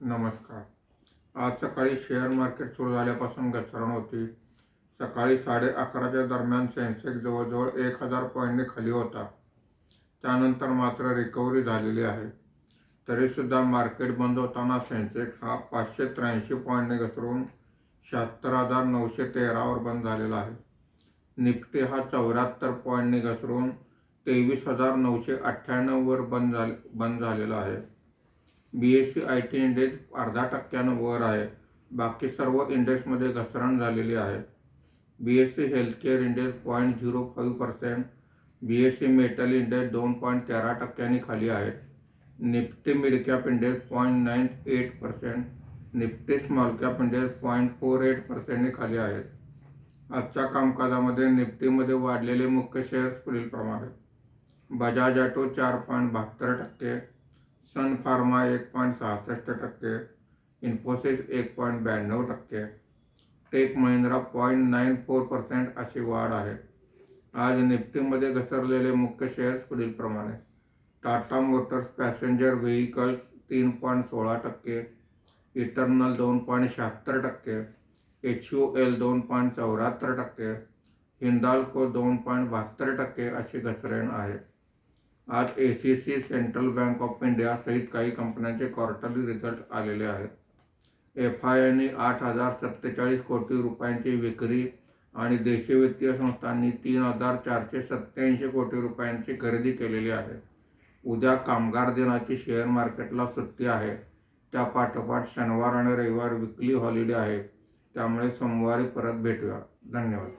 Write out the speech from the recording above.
नमस्कार. आज सकाळी शेअर मार्केट सुरू झाल्यापासून घसरण होती. सकाळी 11:30च्या दरम्यान सेन्सेक्स जवळजवळ 1000 पॉईंटने खाली होता. त्यानंतर मात्र रिकव्हरी झालेली आहे. तरीसुद्धा मार्केट बंद होताना सेन्सेक्स हा 583 पॉईंटने घसरून 76,913 वर बंद झालेला आहे. निफ्टी हा 74 पॉईंटने घसरून 23,998 वर बंद झालेला आहे. BSE IT इंडेक्स 0.5% वर आहे. बाकी सर्व इंडेक्समध्ये घसरण झालेली आहे. BSE healthcare index 0.05%, BSE metal index 2.13% खाली आहे. Nifty mid cap index 0.98%, Nifty small cap index 0.48% खाली आहे. आजच्या कामकाजामध्ये निफ्टीमध्ये वाढलेले मुख्य शेअर्स पुढील प्रमाणे: बजाज ऑटो 4.72%, सन फार्मा 1.66%, इन्फोसिस 1.92%, टेक महिंद्रा 0.94% अशी वाढ आहे. आज निफ्टीमध्ये घसरलेले मुख्य शेअर्स पुढील प्रमाणे: Tata Motors passenger vehicles 3.16%, eternal 2.76%, HUL 2.74%, Hindalco 2.72% अशी घसरण आहे. आज ACC, central bank of India सहित काही कंपन्यांचे क्वार्टरली रिझल्ट आलेले आहेत. FIIने 8,047 कोटी रुपयांची विक्री आणि देशी वित्तीय संस्थांनी 3,487 कोटी रुपयांची खरेदी केलेली आहे. उद्या कामगार दिनाची शेअर मार्केटला सुट्टी आहे. त्या पाठोपाठ शनिवार आणि रविवार विकली हॉलिडे आहे. त्यामुळे सोमवारी परत भेटूया. धन्यवाद.